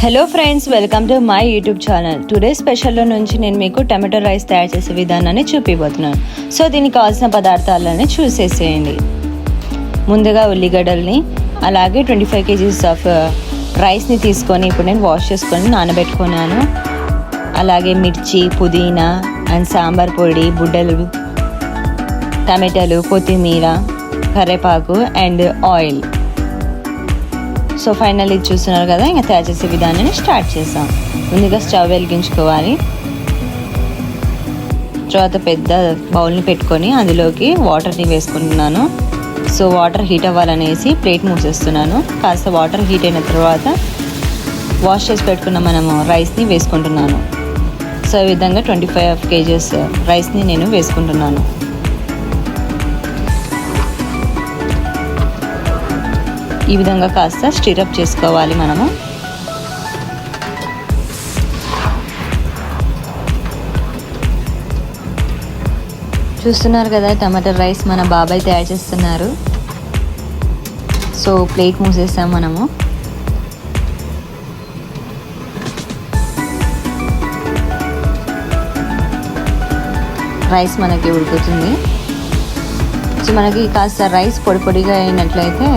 Hello friends, welcome to my YouTube channel. Today స్పెషల్లో నుంచి నేను మీకు టమాటో రైస్ తయారు చేసే విధానాన్ని చూపిపోతున్నాను. సో దీనికి కావాల్సిన పదార్థాలని చూసేసేయండి. ముందుగా ఉల్లిగడ్డల్ని, అలాగే 25 kgs ఆఫ్ రైస్ని తీసుకొని ఇప్పుడు నేను వాష్ చేసుకొని నానబెట్టుకున్నాను. అలాగే మిర్చి, పుదీనా అండ్ సాంబార్ పొడి, బుడ్డలు, టమాటాలు, కొత్తిమీర, కరివేపాకు అండ్ ఆయిల్. సో ఫైనల్ ఇది చూస్తున్నారు కదా, ఇంకా తయారు చేసే విధానాన్ని స్టార్ట్ చేసాం. ముందుగా స్టవ్ వెలిగించుకోవాలి. తర్వాత పెద్ద బౌల్ని పెట్టుకొని అందులోకి వాటర్ని వేసుకుంటున్నాను. సో వాటర్ హీట్ అవ్వాలనేసి ప్లేట్ మూసేస్తున్నాను. కాస్త వాటర్ హీట్ అయిన తర్వాత వాష్ చేసి పెట్టుకున్న మనము రైస్ని వేసుకుంటున్నాను. సో ఈ విధంగా 25 kgs రైస్ని నేను వేసుకుంటున్నాను. ఈ విధంగా కాస్త స్టిరప్ చేసుకోవాలి మనము. చూస్తున్నారు కదా, టమాటా రైస్ మన బాబాయ్ తయారు చేస్తున్నారు. సో ప్లేట్ మూసేసాం మనము. రైస్ మనకి ఉడుకుతుంది. సో మనకి కాస్త రైస్ పొడి పొడిగా అయినట్లయితే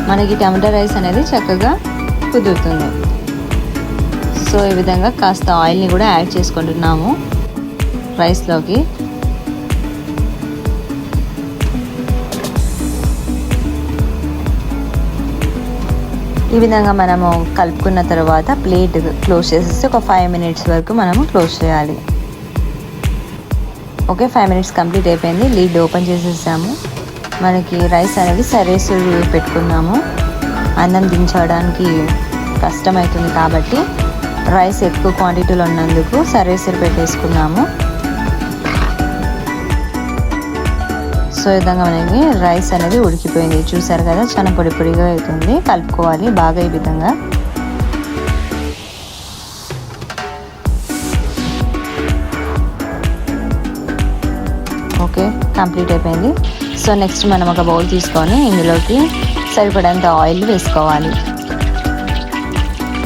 మనకి టమాటా రైస్ అనేది చక్కగా కుదురుతుంది. సో ఈ విధంగా కాస్త ఆయిల్ని కూడా యాడ్ చేసుకుంటున్నాము రైస్లోకి. ఈ విధంగా మనము కలుపుకున్న తర్వాత ప్లేట్ క్లోజ్ చేసేసి ఒక 5 minutes వరకు మనము క్లోజ్ చేయాలి. ఓకే, 5 minutes కంప్లీట్ అయిపోయింది. లీడ్ ఓపెన్ చేసేసాము. మనకి రైస్ అనేది సరేసులు పెట్టుకున్నాము. అన్నం దించడానికి కష్టమవుతుంది కాబట్టి రైస్ ఎక్కువ క్వాంటిటీలో ఉన్నందుకు సరేసులు పెట్టేసుకున్నాము. సో ఈ విధంగా మనకి రైస్ అనేది ఉడికిపోయింది. చూసారు కదా, చాలా పొడి పొడిగా అవుతుంది. కలుపుకోవాలి బాగా ఈ విధంగా. ఓకే, కంప్లీట్ అయిపోయింది. సో నెక్స్ట్ మనం ఒక బౌల్ తీసుకొని ఇందులోకి సరిపడంత ఆయిల్ వేసుకోవాలి.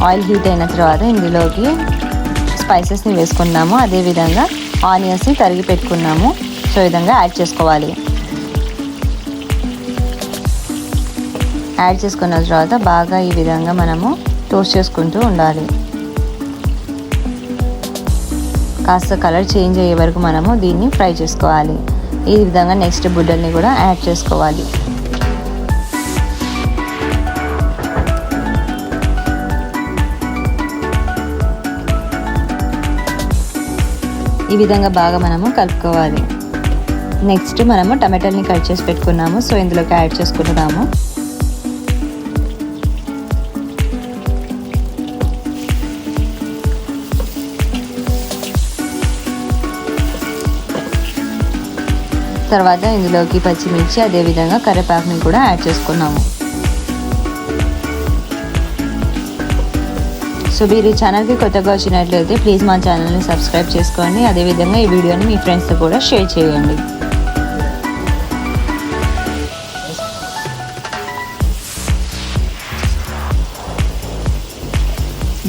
ఆయిల్ హీట్ అయిన తర్వాత ఇందులోకి స్పైసెస్ని వేసుకున్నాము. అదేవిధంగా ఆనియన్స్ని తరిగి పెట్టుకున్నాము. సో ఈ విధంగా యాడ్ చేసుకోవాలి. యాడ్ చేసుకున్న తర్వాత బాగా ఈ విధంగా మనము టోస్ట్ చేసుకుంటూ ఉండాలి. కాస్త కలర్ చేంజ్ అయ్యే వరకు మనము దీన్ని ఫ్రై చేసుకోవాలి. ఈ విధంగా నెక్స్ట్ బుడ్డల్ని కూడా యాడ్ చేసుకోవాలి. ఈ విధంగా బాగా మనము కలుపుకోవాలి. నెక్స్ట్ మనము టమాటాలని కట్ చేసి పెట్టుకున్నాము. సో ఇందులోకి యాడ్ చేసుకుంటున్నాము. తర్వాత ఇందులోకి పచ్చిమిర్చి, అదేవిధంగా కరివేపాకుని కూడా యాడ్ చేసుకున్నాము. సో మీరు ఈ ఛానల్కి కొత్తగా వచ్చినట్లయితే ప్లీజ్ మా ఛానల్ని సబ్స్క్రైబ్ చేసుకోండి. అదేవిధంగా ఈ వీడియోని మీ ఫ్రెండ్స్తో కూడా షేర్ చేయండి.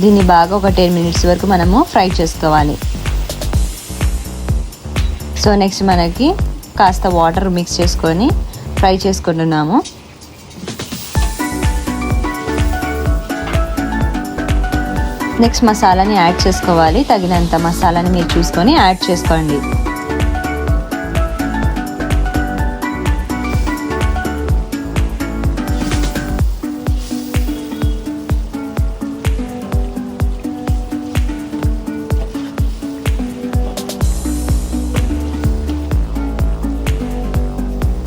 దీన్ని బాగా ఒక 10 minutes వరకు మనము ఫ్రై చేసుకోవాలి. సో నెక్స్ట్ మనకి కాస్త వాటర్ మిక్స్ చేసుకొని ఫ్రై చేసుకుంటున్నాము. నెక్స్ట్ మసాలాని యాడ్ చేసుకోవాలి. తగినంత మసాలాని మీరు చూసుకొని యాడ్ చేసుకోండి.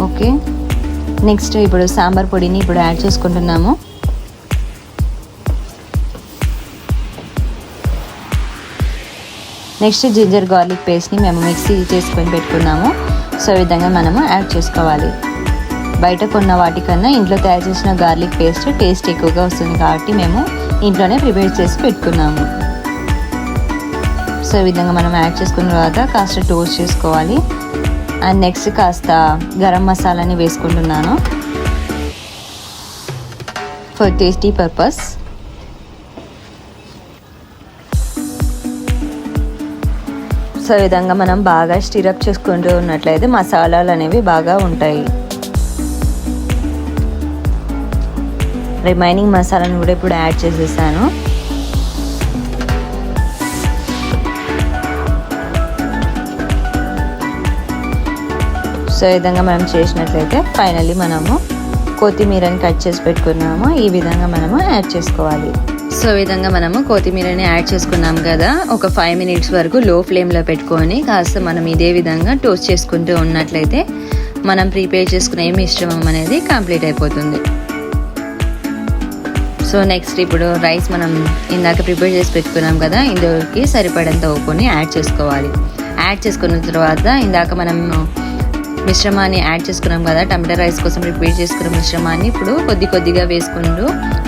ఓకే, నెక్స్ట్ ఇప్పుడు సాంబార్ పొడిని ఇప్పుడు యాడ్ చేసుకుంటున్నాము. నెక్స్ట్ జింజర్ గార్లిక్ పేస్ట్ని మేము మిక్సీ చేసుకొని పెట్టుకున్నాము. సో ఈ విధంగా మనము యాడ్ చేసుకోవాలి. బయట కొన్న వాటికన్నా ఇంట్లో తయారు చేసిన గార్లిక్ పేస్ట్ టేస్ట్ ఎక్కువగా వస్తుంది కాబట్టి మేము ఇంట్లోనే ప్రిపేర్ చేసి పెట్టుకున్నాము. సో ఈ విధంగా మనం యాడ్ చేసుకున్న తర్వాత కాస్త టోస్ట్ చేసుకోవాలి. అండ్ నెక్స్ట్ కాస్త గరం మసాలాని వేసుకుంటున్నాను ఫర్ టేస్టీ పర్పస్. సో ఈ విధంగా మనం బాగా స్టిరప్ చేసుకుంటూ ఉన్నట్లయితే మసాలాలు అనేవి బాగా ఉంటాయి. రిమైనింగ్ మసాలాను కూడా ఇప్పుడు యాడ్ చేసేసాను. సో ఈ విధంగా మనం చేసినట్లయితే ఫైనల్లీ మనము కొత్తిమీరని కట్ చేసి పెట్టుకున్నాము, ఈ విధంగా మనము యాడ్ చేసుకోవాలి. సో ఈ విధంగా మనము కొత్తిమీరని యాడ్ చేసుకున్నాం కదా, ఒక 5 minutes వరకు లో ఫ్లేమ్లో పెట్టుకొని కాస్త మనం ఇదే విధంగా టోస్ట్ చేసుకుంటూ ఉన్నట్లయితే మనం ప్రిపేర్ చేసుకునే మిశ్రమం అనేది కంప్లీట్ అయిపోతుంది. సో నెక్స్ట్ ఇప్పుడు రైస్ మనం ఇందాక ప్రిపేర్ చేసి పెట్టుకున్నాం కదా, ఇందులోకి సరిపడంత ఉప్పుని యాడ్ చేసుకోవాలి. యాడ్ చేసుకున్న తర్వాత ఇందాక మనం మిశ్రమాన్ని యాడ్ చేసుకున్నాం కదా, టమాటా రైస్ కోసం ప్రిపేర్ చేసుకున్న మిశ్రమాన్ని ఇప్పుడు కొద్దిగా వేసుకుంటూ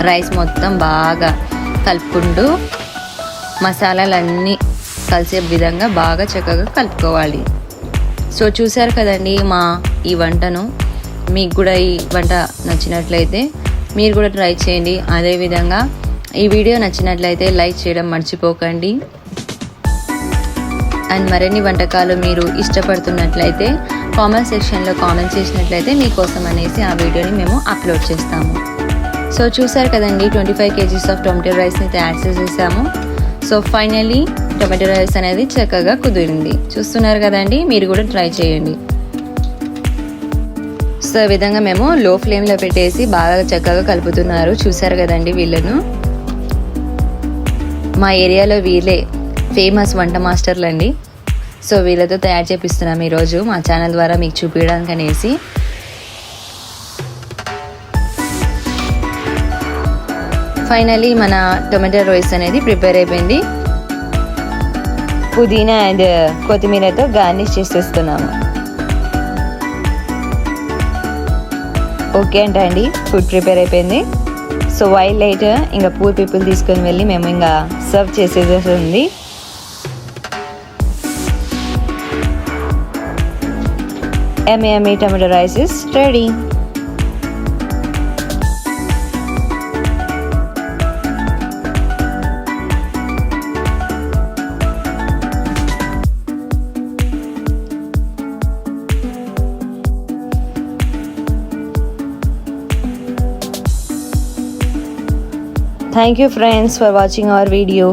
రైస్ మొత్తం బాగా కలుపుకుంటూ మసాలాలన్నీ కలిసే విధంగా బాగా చక్కగా కలుపుకోవాలి. సో చూసారు కదండి ఈ వంటను. మీకు కూడా ఈ వంట నచ్చినట్లయితే మీరు కూడా ట్రై చేయండి. అదేవిధంగా ఈ వీడియో నచ్చినట్లయితే లైక్ చేయడం మర్చిపోకండి. అండ్ మరిన్ని వంటకాలు మీరు ఇష్టపడుతున్నట్లయితే కామెంట్ సెక్షన్లో కామెంట్ చేసినట్లయితే మీకోసం అనేసి ఆ వీడియోని మేము అప్లోడ్ చేస్తాము. సో చూసారు కదండి, 25 kgs ఆఫ్ టొమాటో రైస్ని తయారు చేసేసాము. సో ఫైనల్లీ టొమాటో రైస్ అనేది చక్కగా కుదిరింది. చూస్తున్నారు కదండి, మీరు కూడా ట్రై చేయండి. సో ఈ విధంగా మేము లో ఫ్లేమ్లో పెట్టేసి బాగా చక్కగా కలుపుతున్నారు. చూసారు కదండి, వీళ్ళను మా ఏరియాలో వీళ్ళే ఫేమస్ వంట మాస్టర్లు అండి. సో వీళ్ళతో తయారు చేపిస్తున్నాం ఈరోజు మా ఛానల్ ద్వారా మీకు చూపించడానికి అనేసి. ఫైనలీ మన టొమాటో రైస్ అనేది ప్రిపేర్ అయిపోయింది. పుదీనా అండ్ కొత్తిమీరతో గార్నిష్ చేసేస్తున్నాము. ఓకే అండి, ఫుడ్ ప్రిపేర్ అయిపోయింది. సో వైల్ లైటర్ ఇంకా పూర్ పీపుల్ తీసుకొని వెళ్ళి మేము ఇంకా సర్వ్ చేసేది ఉంది. Yummy tomato rice is ready. Thank you friends for watching our video.